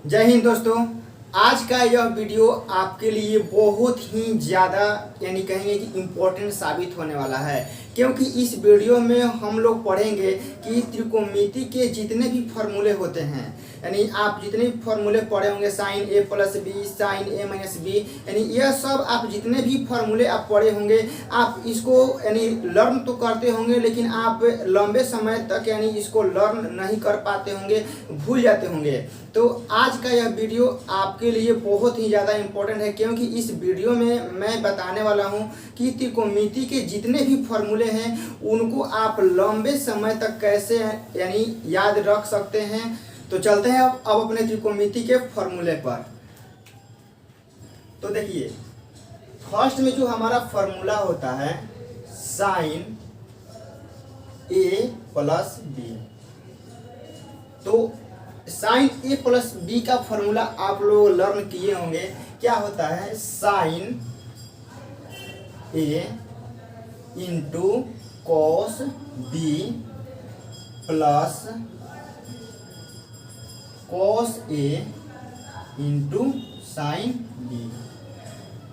जय हिंद दोस्तों। आज का यह वीडियो आपके लिए बहुत ही ज़्यादा यानी कहेंगे कि इम्पोर्टेंट साबित होने वाला है, क्योंकि इस वीडियो में हम लोग पढ़ेंगे कि त्रिकोणमिति के जितने भी फॉर्मूले होते हैं, यानी आप जितने भी फॉर्मूले पढ़े होंगे sign a plus B, sign a minus B, यानी यह सब आप जितने भी फॉर्मूले आप पढ़े होंगे आप इसको यानी लर्न तो करते होंगे, लेकिन आप लंबे समय तक यानी इसको लर्न नहीं कर पाते होंगे, भूल जाते होंगे। तो आज का यह वीडियो आपके लिए बहुत ही ज़्यादा इम्पोर्टेंट है, क्योंकि इस वीडियो में मैं बताने वाला हूं कि त्रिकोणमिति के जितने भी फॉर्मूले हैं उनको आप लंबे समय तक कैसे यानी याद रख सकते हैं। तो चलते हैं अब अपने त्रिकोणमिति के फॉर्मूले पर। तो देखिए, फर्स्ट में जो हमारा फॉर्मूला होता है साइन ए प्लस बी। तो साइन ए प्लस बी का फॉर्मूला आप लोग लर्न किए होंगे। क्या होता है? Sine A into cos B plus cos A into sine b.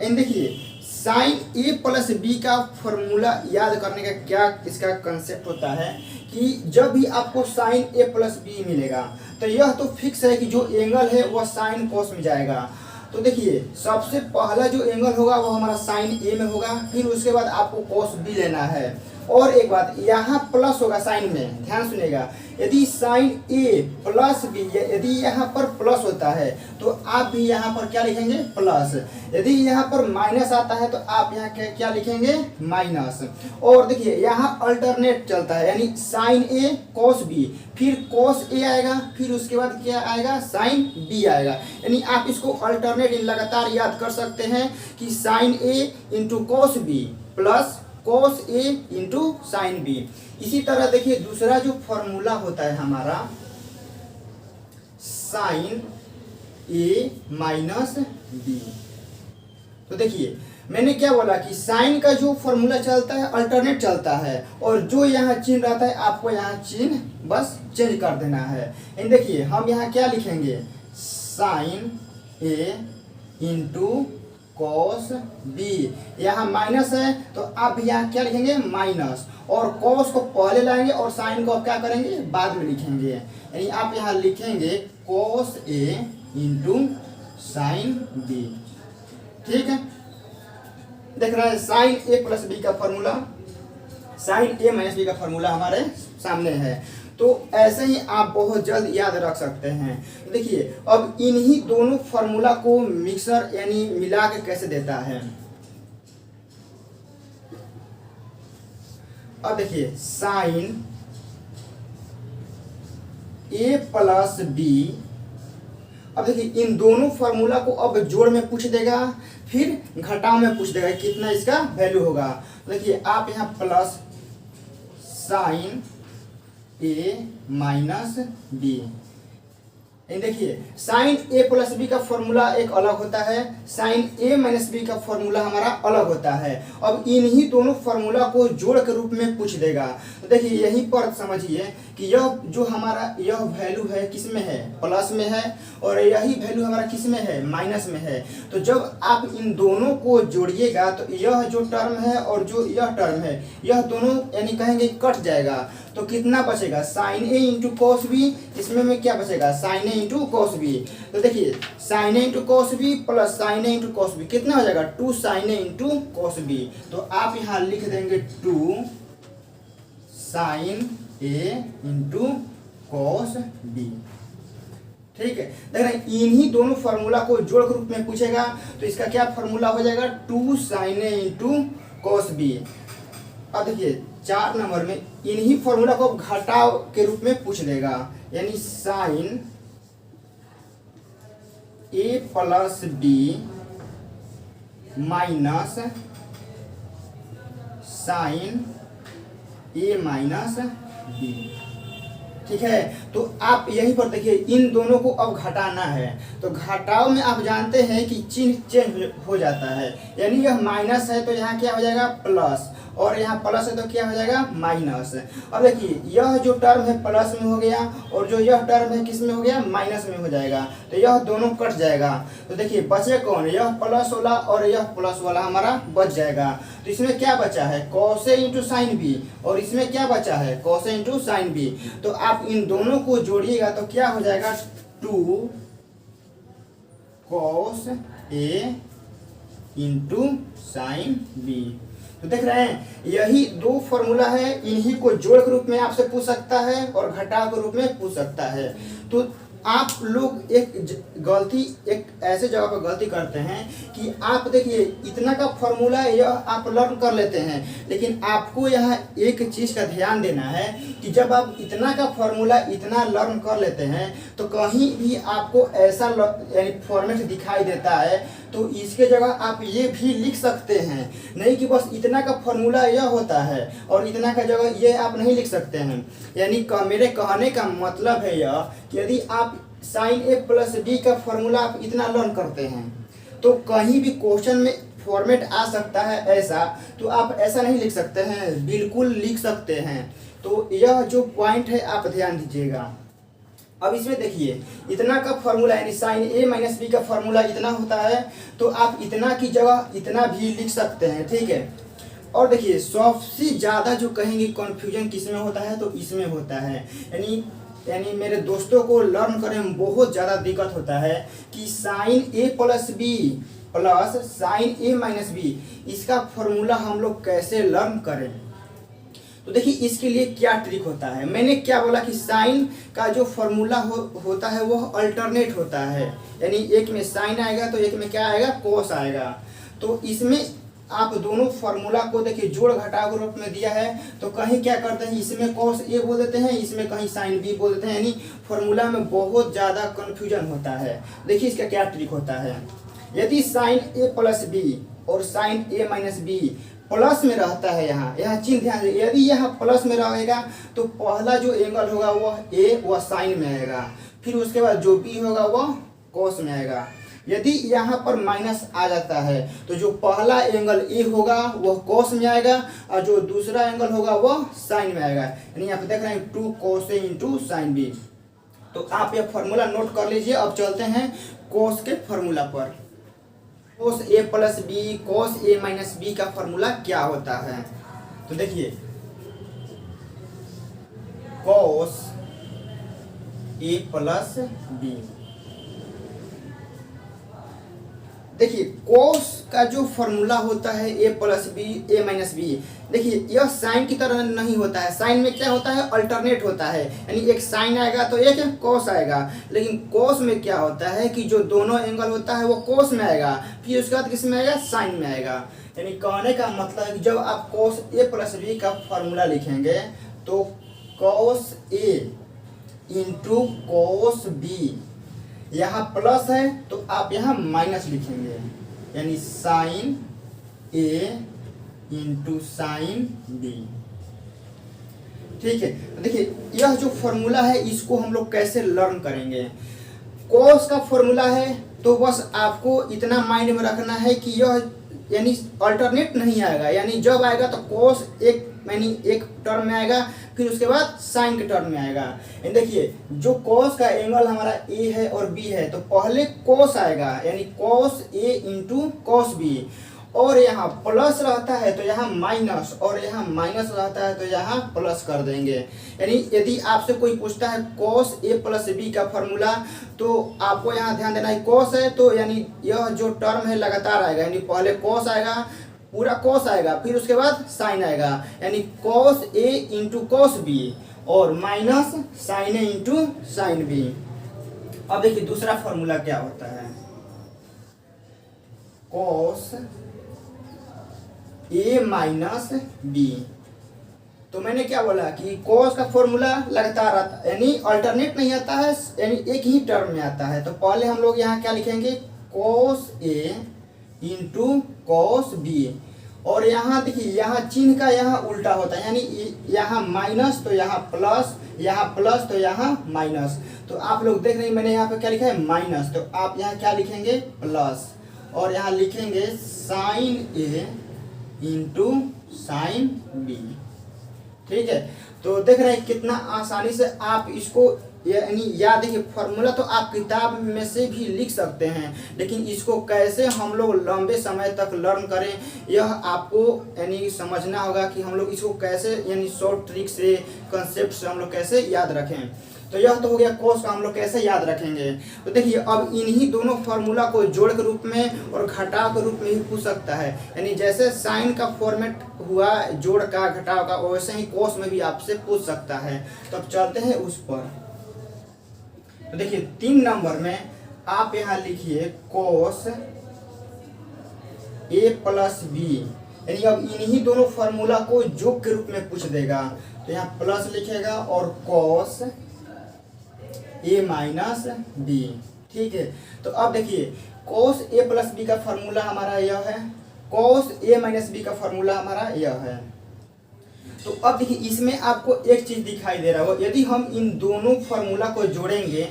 And देखिए, साइन ए प्लस बी का फॉर्मूला याद करने का क्या इसका कंसेप्ट होता है कि जब भी आपको साइन ए प्लस बी मिलेगा तो यह तो फिक्स है कि जो एंगल है वह साइन कॉस में जाएगा। तो देखिए, सबसे पहला जो एंगल होगा वो हमारा साइन ए में होगा, फिर उसके बाद आपको कॉस बी लेना है। और एक बात, यहाँ प्लस होगा साइन में, ध्यान सुनिएगा। यदि साइन ए प्लस बी, यदि यहाँ पर प्लस होता है तो आप भी यहाँ पर क्या लिखेंगे? प्लस। यदि यहाँ पर माइनस आता है तो आप यहाँ क्या लिखेंगे? माइनस। और देखिए, यहाँ अल्टरनेट चलता है, यानी साइन ए कॉस बी, फिर कॉस ए आएगा, फिर उसके बाद क्या आएगा? साइन बी आएगा। यानी आप इसको अल्टरनेट लगातार याद कर सकते हैं कि साइन ए into cos B plus cos ए इंटू साइन बी। इसी तरह देखिए, दूसरा जो फॉर्मूला होता है हमारा साइन ए माइनस बी। तो देखिए, मैंने क्या बोला कि साइन का जो फॉर्मूला चलता है अल्टरनेट चलता है, और जो यहाँ चिन्ह रहता है आपको यहाँ चिन्ह बस चेंज कर देना है। इन देखिए, हम यहाँ क्या लिखेंगे? साइन ए इंटू कॉस बी। यहाँ माइनस है तो आप यहाँ क्या लिखेंगे? माइनस। और कॉस को पहले लाएंगे और साइन को आप क्या करेंगे? बाद में लिखेंगे। यानी आप यहाँ लिखेंगे cos A into sine B. ठीक है, देख रहे हैं साइन ए प्लस बी का formula, sign a minus B का फॉर्मूला हमारे सामने है। तो ऐसे ही आप बहुत जल्द याद रख सकते हैं। देखिए, अब इन्हीं दोनों फॉर्मूला को मिक्सर यानी मिला के कैसे देता है। अब देखिए, साइन ए प्लस बी। अब देखिए, इन दोनों फॉर्मूला को अब जोड़ में पूछ देगा, फिर घटाव में पूछ देगा कितना इसका वैल्यू होगा। देखिए, आप यहाँ plus sine a minus B. देखिए, साइन ए प्लस बी का फॉर्मूला एक अलग होता है, साइन ए माइनस बी का फॉर्मूला हमारा अलग होता है। अब इन्हीं दोनों फॉर्मूला को जोड़ के रूप में पूछ देगा। तो देखिए, यहीं पर समझिए कि यह जो हमारा यह वैल्यू है किस में है? प्लस में है, और यही वैल्यू हमारा किस में है? माइनस में है। तो जब आप इन दोनों को जोड़िएगा तो यह जो टर्म है और जो यह टर्म है, यह दोनों यानी कहेंगे कट जाएगा। तो कितना बचेगा? साइन ए इंटू कॉस बी। इसमें में क्या बचेगा? साइन ए इंटू कॉस बी। तो देखिए, साइन ए into cos B plus sine ए इंटू कॉस बी कितना हो जाएगा? 2 साइन ए इंटू कॉस बी। तो आप यहाँ लिख देंगे 2 साइन ए इंटू कॉस बी। ठीक है, देख रहे हैं, इन्हीं दोनों फॉर्मूला को जोड़ के रूप में पूछेगा तो इसका क्या फॉर्मूला हो जाएगा? 2 साइन ए इंटू कॉस बी। अब देखिए, 4 नंबर में इन्हीं फॉर्मूला को घटाव के रूप में पूछ देगा, यानी sine a plus B minus sign a minus B. ठीक है, तो आप यहीं पर देखिए, इन दोनों को अब घटाना है। तो घटाव में आप जानते हैं कि चिन्ह चेंज हो जाता है, यानी यह माइनस है तो यहाँ क्या हो जाएगा? प्लस। और यहाँ प्लस है तो क्या हो जाएगा माइनस। अब देखिए यह जो टर्म है प्लस में हो गया और जो यह टर्म है किस में हो गया माइनस में हो जाएगा, तो यह दोनों कट जाएगा। तो देखिए बचे कौन, यह प्लस वाला और यह प्लस वाला हमारा बच जाएगा। तो इसमें क्या बचा है cos A into sine B, और इसमें क्या बचा है cos A into sine b. तो आप इन दोनों को जोड़िएगा तो क्या हो जाएगा 2 cos A into sine b. तो देख रहे हैं यही दो फॉर्मूला है, इन्हीं को जोड़ के रूप में आपसे पूछ सकता है और घटा के रूप में पूछ सकता है। तो आप लोग एक ऐसे जगह पर गलती करते हैं कि आप देखिए इतना का फॉर्मूला यह आप लर्न कर लेते हैं, लेकिन आपको यहाँ एक चीज़ का ध्यान देना है कि जब आप इतना का फॉर्मूला इतना लर्न कर लेते हैं तो कहीं भी आपको ऐसा यानी फॉर्मेट दिखाई देता है तो इसके जगह आप ये भी लिख सकते हैं, नहीं कि बस इतना का फॉर्मूला यह होता है और इतना का जगह ये आप नहीं लिख सकते हैं। यानी मेरे कहने का मतलब है यह कि यदि आप साइन ए प्लस बी का फॉर्मूला आप इतना लर्न करते हैं तो कहीं भी क्वेश्चन में फॉर्मेट आ सकता है ऐसा, तो आप ऐसा नहीं लिख सकते हैं, बिल्कुल लिख सकते हैं। तो यह जो पॉइंट है आप ध्यान दीजिएगा। अब इसमें देखिए इतना का फॉर्मूला यानी साइन ए माइनस बी का फॉर्मूला इतना होता है, तो आप इतना की जगह इतना भी लिख सकते हैं, ठीक है। और देखिए सबसे ज़्यादा जो कहेंगे कन्फ्यूजन किस में होता है तो इसमें होता है, यानी मेरे दोस्तों को लर्न करने में बहुत ज़्यादा दिक्कत होता है कि sine a plus B plus sine a minus B इसका फॉर्मूला हम लोग कैसे लर्न करें। तो देखिए इसके लिए क्या ट्रिक होता है, मैंने क्या बोला कि साइन का जो फॉर्मूला होता है वह अल्टरनेट होता है, यानी एक में साइन आएगा तो एक में क्या आएगा कोस आएगा। तो इसमें आप दोनों फार्मूला को देखिए जोड़ घटाव के रूप में दिया है, तो कहीं क्या करते हैं इसमें कॉस ए बोल देते हैं, इसमें कहीं साइन बी बोल देते हैं, यानी फार्मूला में बहुत ज़्यादा कन्फ्यूजन होता है। देखिए इसका क्या ट्रिक होता है, यदि साइन ए प्लस बी और sign a minus B plus में रहता है, यहाँ चिन्ह ध्यान दें, यदि यहाँ प्लस में रहेगा तो पहला जो एंगल होगा वह ए वह साइन में आएगा, फिर उसके बाद जो बी होगा वह कॉस में आएगा। यदि यहाँ पर माइनस आ जाता है तो जो पहला एंगल ए होगा वह कॉस में आएगा और जो दूसरा एंगल होगा वह साइन में आएगा, यानी यहाँ पे देख रहे हैं 2 cos A into sine b. तो आप यह फॉर्मूला नोट कर लीजिए। अब चलते हैं कोस के फॉर्मूला पर। कोस A plus B cos A minus B का फॉर्मूला क्या होता है, तो देखिए कोस ए प्लस बी, देखिए कोस का जो फॉर्मूला होता है ए प्लस बी ए माइनस बी, देखिए यह साइन की तरह नहीं होता है, साइन में क्या होता है अल्टरनेट होता है, यानी एक साइन आएगा तो एक कोस आएगा, लेकिन कोस में क्या होता है कि जो दोनों एंगल होता है वो कोस में आएगा, फिर उसके बाद किस में आएगा साइन में आएगा। यानी कहने का मतलब है कि जब आप कोस ए प्लस बी का फॉर्मूला लिखेंगे तो कोस ए इंटू कोस बी, यहाँ प्लस है तो आप यहाँ माइनस लिखेंगे, यानी साइन ए इंटू साइन बी, ठीक है। देखिए यह जो फॉर्मूला है इसको हम लोग कैसे लर्न करेंगे। कोस का फॉर्मूला है तो बस आपको इतना माइंड में रखना है कि यह यानी अल्टरनेट नहीं आएगा, यानी जब आएगा तो कोस एक टर्म में आएगा, फिर उसके बाद साइन के टर्म में आएगा। देखिए जो कोस का एंगल हमारा ए है और बी है तो पहले कोस आएगा, यानी कोस ए इंटू कोस बी, और यहाँ प्लस रहता है तो यहाँ माइनस, और यहाँ माइनस रहता है तो यहाँ प्लस कर देंगे। यानी यदि आपसे कोई पूछता है कोस ए प्लस बी का फॉर्मूला तो आपको यहाँ ध्यान देना है कोस है तो यानी यह जो टर्म है लगातार आएगा, यानी पहले कोस आएगा पूरा कोस आएगा, फिर उसके बाद साइन आएगा, यानी कोस ए इंटू कोस बी और माइनस साइन ए इंटू साइन बी। अब देखिए दूसरा फॉर्मूला क्या होता है, कोस ए माइनस बी। तो मैंने क्या बोला कि कोस का फॉर्मूला लगातार आता है, यानी अल्टरनेट नहीं आता है, यानी एक ही टर्म में आता है। तो पहले हम लोग यहाँ क्या लिखेंगे कोस ए इंटू कोस बी, और यहाँ देखिए यहाँ चिन्ह का यहाँ उल्टा होता है, यानी यहाँ माइनस तो यहाँ प्लस, यहाँ प्लस तो यहाँ माइनस। तो आप लोग देख रहे हैं मैंने यहाँ पे क्या लिखा है माइनस, तो आप यहाँ क्या लिखेंगे प्लस, और यहाँ लिखेंगे साइन ए इंटू साइन बी। ठीक है, तो देख रहे हैं कितना आसानी से आप इसको यानी याद देखिए फॉर्मूला तो आप किताब में से भी लिख सकते हैं, लेकिन इसको कैसे हम लोग लंबे समय तक लर्न करें यह आपको यानी समझना होगा कि हम लोग इसको कैसे यानी शॉर्ट ट्रिक से कंसेप्ट से हम लोग कैसे याद रखें। तो यह तो हो गया कोस का हम लोग कैसे याद रखेंगे। तो देखिए अब इन्हीं दोनों फार्मूला को जोड़ के रूप में और घटाव के रूप में ही पूछ सकता है, यानी जैसे साइन का फॉर्मेट हुआ जोड़ का घटाव का, वैसे ही कोस में भी आपसे पूछ सकता है। तो अब चलते हैं उस पर। तो देखिए 3 नंबर में आप यहाँ लिखिए कोस ए प्लस बी, यानी अब इन्हीं दोनों फार्मूला को जोड़ के रूप में पूछ देगा। तो यहाँ प्लस लिखेगा और कोस ए माइनस बी। ठीक है, तो अब देखिए कोस ए प्लस बी का फार्मूला हमारा यह है, कोस ए माइनस बी का फार्मूला हमारा यह है। तो अब देखिए इसमें आपको एक चीज दिखाई दे रहा होगा, यदि हम इन दोनों फार्मूला को जोड़ेंगे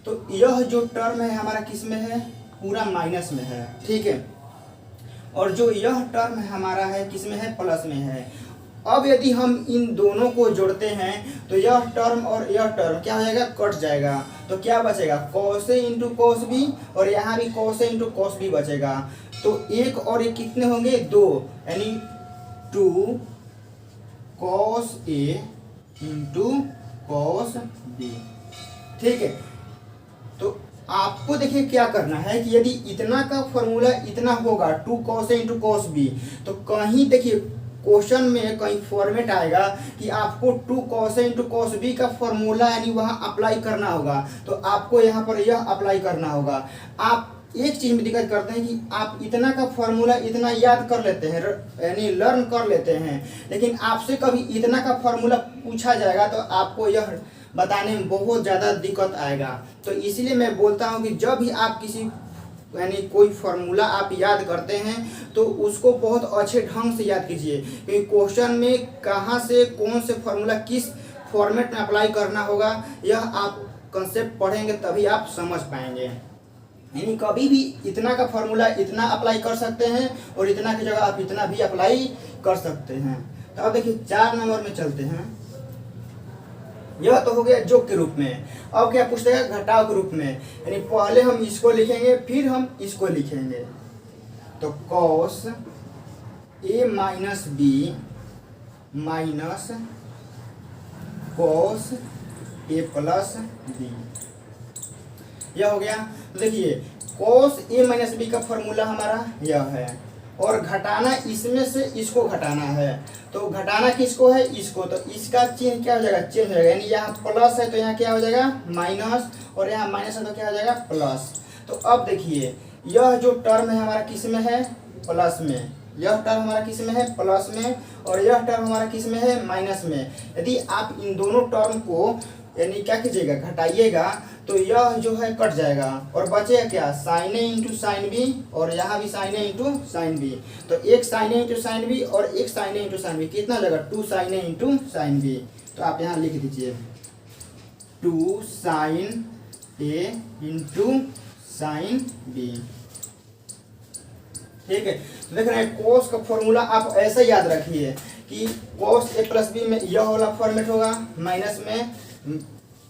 तो यह जो टर्म है हमारा किस में है, पूरा माइनस में है। ठीक है, और जो यह टर्म है हमारा है किस में है, प्लस में है। अब यदि हम इन दोनों को जोड़ते हैं तो यह टर्म और यह टर्म क्या हो जाएगा, कट जाएगा। तो क्या बचेगा, cos A into cos B, और यहाँ भी cos A into cos B बचेगा। तो एक और एक कितने होंगे, 2, यानी 2 cos A into cos B. ठीक है, तो आपको देखिए क्या करना है कि यदि इतना का फॉर्मूला इतना होगा 2 cos A into cos B, तो कहीं देखिए क्वेश्चन में कहीं फॉर्मेट आएगा कि आपको 2 cos A into cos B का फॉर्मूला यानी वहाँ अप्लाई करना होगा। तो आपको यहाँ पर यह अप्लाई करना होगा। आप एक चीज में दिक्कत करते हैं कि आप इतना का फॉर्मूला इतना याद कर लेते हैं यानी लर्न कर लेते हैं, लेकिन आपसे कभी इतना का फॉर्मूला पूछा जाएगा तो आपको यह बताने में बहुत ज़्यादा दिक्कत आएगा। तो इसीलिए मैं बोलता हूँ कि जब भी आप किसी यानी कोई फार्मूला आप याद करते हैं तो उसको बहुत अच्छे ढंग से याद कीजिए, क्योंकि क्वेश्चन में कहाँ से कौन से फार्मूला किस फॉर्मेट में अप्लाई करना होगा यह आप कंसेप्ट पढ़ेंगे तभी आप समझ पाएंगे। यानी कभी भी इतना का फार्मूला इतना अप्लाई कर सकते हैं और इतना की जगह आप इतना भी अप्लाई कर सकते हैं। तो अब देखिए 4 नंबर में चलते हैं। यह तो हो गया जोड़ के रूप में। अब क्या पूछते हैं, घटाव के रूप में, यानी पहले हम इसको लिखेंगे फिर हम इसको लिखेंगे। तो cos A minus B minus cos A plus B, यह हो गया। तो देखिए कॉस ए माइनस बी का फॉर्मूला हमारा यह है, और घटाना इसमें से इसको घटाना है। तो घटाना किसको है, इसको, तो इसका चिन्ह क्या हो जाएगा, चेंज हो जाएगा, यानी यहाँ प्लस है तो यहाँ क्या हो जाएगा माइनस, और यहाँ माइनस है तो क्या हो जाएगा प्लस। तो अब देखिए यह जो टर्म है हमारा किस में है, प्लस में, यह टर्म हमारा किस में है, प्लस में, और यह टर्म हमारा किस में है, माइनस में। यदि आप इन दोनों टर्म को यानी क्या कीजिएगा, घटाइएगा, तो यह जो है कट जाएगा और बचेगा क्या, साइन ए इंटू साइन बी, और यहाँ भी साइन ए इंटू साइन बी। तो एक साइन ए इंटू साइन बी और एक साइन ए इंटू साइन बी कितना लगेगा, 2 साइन ए इंटू साइन बी। तो आप यहाँ लिख दीजिए 2 साइन ए इंटू साइन बी। ठीक है, तो देख रहे हैं कोस का फॉर्मूला आप ऐसे याद रखिए कि कोस ए प्लस बी में यह वाला फॉर्मेट होगा, माइनस में।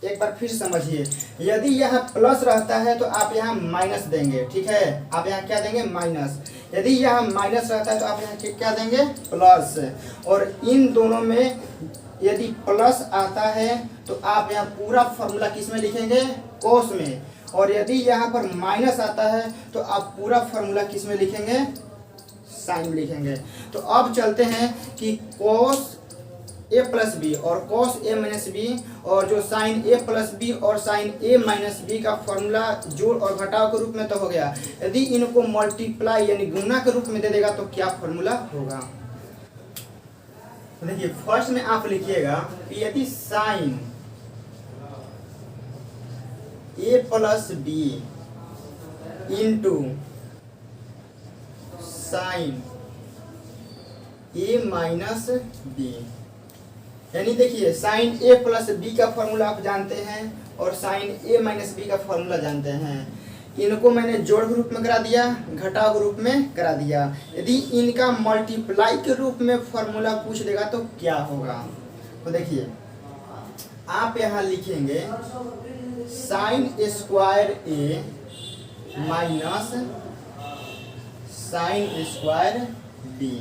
एक बार फिर समझिए, यदि यहाँ प्लस रहता है तो आप यहाँ माइनस देंगे। ठीक है, आप यहाँ क्या देंगे, माइनस। यदि यहाँ माइनस रहता है तो आप यहाँ क्या देंगे, प्लस। और इन दोनों में यदि प्लस आता है तो आप यहाँ पूरा फॉर्मूला किस में लिखेंगे, कोस में, और यदि यहाँ पर माइनस आता है तो आप पूरा फॉर्मूला किस में लिखेंगे, साइन में लिखेंगे। तो अब चलते हैं कि कोस ए प्लस बी और कॉस ए माइनस बी, और जो साइन ए प्लस बी और साइन ए माइनस बी का फॉर्मूला जोड़ और घटाव के रूप में तो हो गया। यदि इनको मल्टीप्लाई यानी गुणा के रूप में दे देगा तो क्या फॉर्मूला होगा। देखिए फर्स्ट में आप लिखिएगा कि यदि sign a plus B into sine a minus B, यानी देखिए साइन ए प्लस बी का फॉर्मूला आप जानते हैं और साइन ए माइनस बी का फॉर्मूला जानते हैं। इनको मैंने जोड़ के रूप में करा दिया, घटाव के रूप में करा दिया। यदि इनका मल्टीप्लाई के रूप में फॉर्मूला पूछ देगा तो क्या होगा। तो देखिए आप यहाँ लिखेंगे साइन स्क्वायर ए माइनस साइन स्क्वायर बी,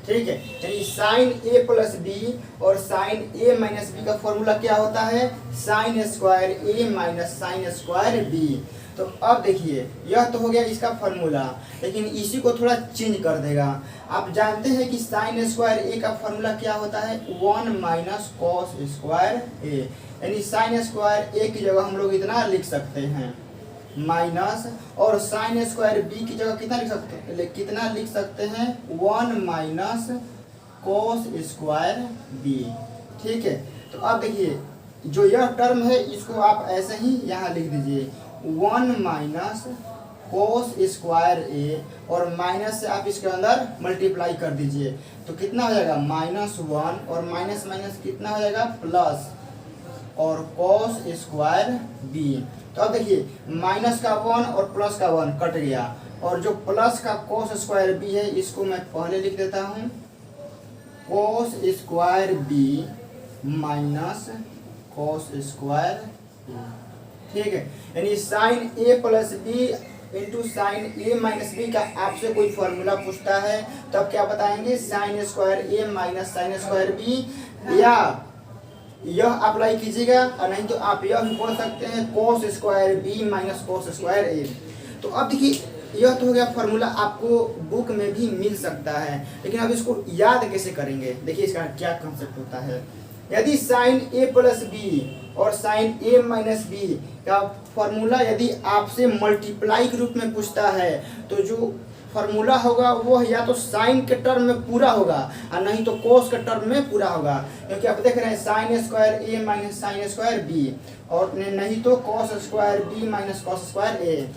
ठीक है। यानी साइन ए प्लस बी और साइन ए माइनस बी का फॉर्मूला क्या होता है, साइन स्क्वायर ए माइनस साइन स्क्वायर बी। तो अब देखिए यह तो हो गया इसका फॉर्मूला, लेकिन इसी को थोड़ा चेंज कर देगा। आप जानते हैं कि साइन स्क्वायर ए का फॉर्मूला क्या होता है, 1 माइनस कॉस स्क्वायर ए। यानी साइन स्क्वायर ए की जगह हम लोग इतना लिख सकते हैं माइनस, और साइन स्क्वायर बी की जगह कितना लिख सकते हैं 1 माइनस कॉस स्क्वायर बी, ठीक है। तो अब देखिए जो यह टर्म है इसको आप ऐसे ही यहाँ लिख दीजिए 1 माइनस कोस स्क्वायर ए, और माइनस से आप इसके अंदर मल्टीप्लाई कर दीजिए तो कितना हो जाएगा -1, और माइनस माइनस कितना हो जाएगा प्लस, और कॉस स्क्वायर बी। तो अब देखिए माइनस का 1 और प्लस का 1 कट गया, और जो प्लस का कॉस स्क्वायर बी है इसको मैं पहले लिख देता हूँ cos square B minus cos square b, ठीक है। यानी sine a plus B into sine a minus B का आपसे कोई फॉर्मूला पूछता है तब क्या बताएंगे, साइन स्क्वायर ए माइनस साइन स्क्वायर बी, या यह अप्लाई कीजिएगा, और नहीं तो आप यह भी बोल सकते हैं cos square B minus cos square A. तो अब देखिए यह तो हो गया फॉर्मूला, आपको बुक में भी मिल सकता है, लेकिन अब इसको याद कैसे करेंगे। देखिए इसका क्या कंसेप्ट होता है, यदि साइन ए प्लस बी और साइन ए माइनस बी का फॉर्मूला यदि आपसे मल्टीप्लाई के रूप में पूछता है तो जो फॉर्मूला होगा वो या तो साइन के टर्म में पूरा होगा और नहीं तो कोस के टर्म में पूरा होगा, क्योंकि आप देख रहे हैं साइन स्क्वायर ए माइनस साइन स्क्वायर बी, और नहीं तो cos square B minus cos square A.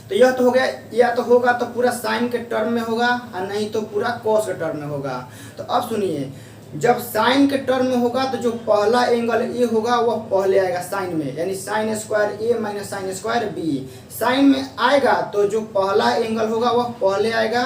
तो यह तो हो गया, या तो होगा तो पूरा साइन के टर्म में होगा और नहीं तो पूरा कॉस के टर्म में होगा। तो अब सुनिए, जब साइन के टर्म में होगा तो जो पहला एंगल ए होगा वह पहले आएगा साइन में, यानी साइन स्क्वायर ए minus sine square B. Sine में आएगा तो जो पहला एंगल होगा वह पहले आएगा,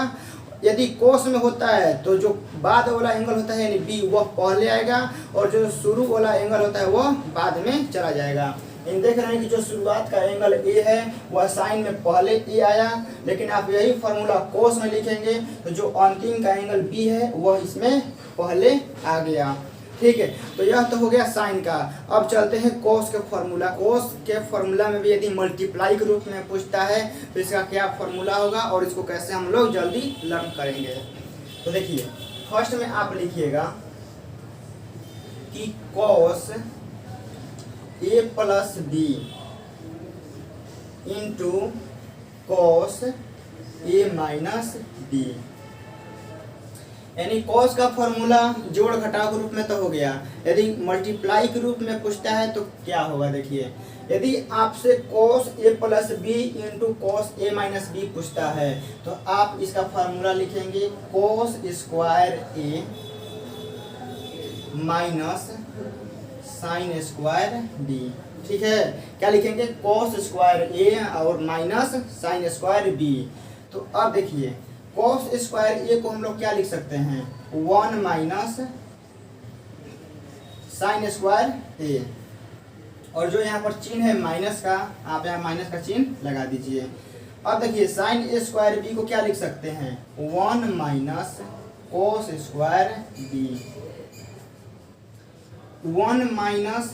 यदि कोस में होता है तो जो बाद वाला एंगल होता है यानी बी वह पहले आएगा, और जो शुरू वाला एंगल होता है वह बाद में चला जाएगा। इन देख रहे हैं कि जो शुरुआत का एंगल ए है वह साइन में पहले ए आया, लेकिन आप यही फॉर्मूला कोस में लिखेंगे तो जो अंतिम का एंगल बी है वह इसमें पहले आ गया, ठीक है। तो यह तो हो गया साइन का। अब चलते हैं कोस के फॉर्मूला। कोस के फॉर्मूला में भी यदि मल्टीप्लाई के रूप में पूछता है तो इसका क्या फॉर्मूला होगा और इसको कैसे हम लोग जल्दी लर्न करेंगे। तो देखिए फर्स्ट में आप लिखिएगा कि कोस A plus B into cos A minus B, यानी कॉस का फॉर्मूला जोड़ घटाव के रूप में तो हो गया, यदि मल्टीप्लाई के रूप में पूछता है तो क्या होगा। देखिए यदि आपसे cos A plus B into cos A minus B पूछता है तो आप इसका फॉर्मूला लिखेंगे कॉस स्क्वायर ए माइनस साइन स्क्वायर बी, ठीक है। क्या लिखेंगे कॉस स्क्वायर ए और माइनस साइन स्क्वायर बी। तो अब देखिए कॉस स्क्वायर ए को हम लोग क्या लिख सकते हैं 1 माइनस साइन स्क्वायर ए, और जो यहाँ पर चिन्ह है माइनस का, आप यहाँ माइनस का चिन्ह लगा दीजिए। अब देखिए साइन ए स्क्वायर बी को क्या लिख सकते हैं 1 minus cos square B, 1 minus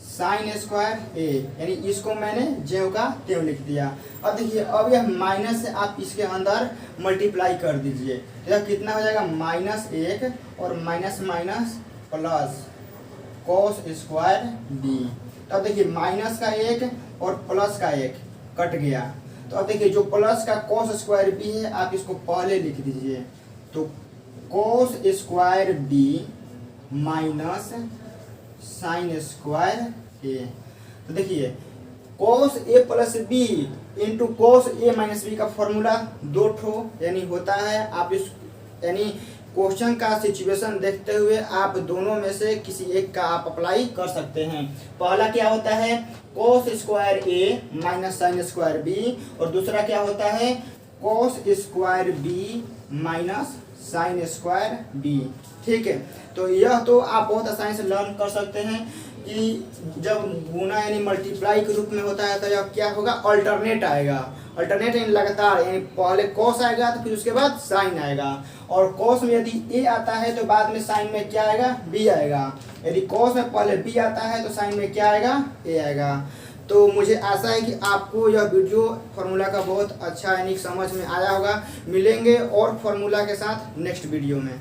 sine square A, यानी इसको मैंने ज्यों का त्यों लिख दिया। अब देखिए अब यह माइनस से आप इसके अंदर मल्टीप्लाई कर दीजिए तो यह कितना हो जाएगा -1 और minus minus plus cos square b. तो अब देखिए माइनस का 1 और प्लस का 1 कट गया, तो अब देखिए जो प्लस का कॉस स्क्वायर बी है आप इसको पहले लिख दीजिए, तो cos square B minus sine square A. तो देखिए cos A plus B into cos A minus B का फॉर्मूला 2 ठो यानी होता है, आप इस यानी क्वेश्चन का सिचुएशन देखते हुए आप दोनों में से किसी एक का आप अप्लाई कर सकते हैं। पहला क्या होता है, cos स्क्वायर ए माइनस साइन स्क्वायर बी, और दूसरा क्या होता है, cos square B minus sine square b. ठीक है, तो यह तो आप बहुत आसानी से लर्न कर सकते हैं कि जब गुना यानी मल्टीप्लाई के रूप में होता है तो यह क्या होगा, अल्टरनेट आएगा। अल्टरनेट यानी लगातार, यानी पहले कॉस आएगा तो फिर उसके बाद साइन आएगा, और कॉस में यदि ए आता है तो बाद में साइन में क्या आएगा, बी आएगा। यदि कॉस में पहले बी आता है तो साइन में क्या आएगा, ए आएगा। तो मुझे आशा है कि आपको यह वीडियो फार्मूला का बहुत अच्छा यानी समझ में आया होगा। मिलेंगे और फार्मूला के साथ नेक्स्ट वीडियो में।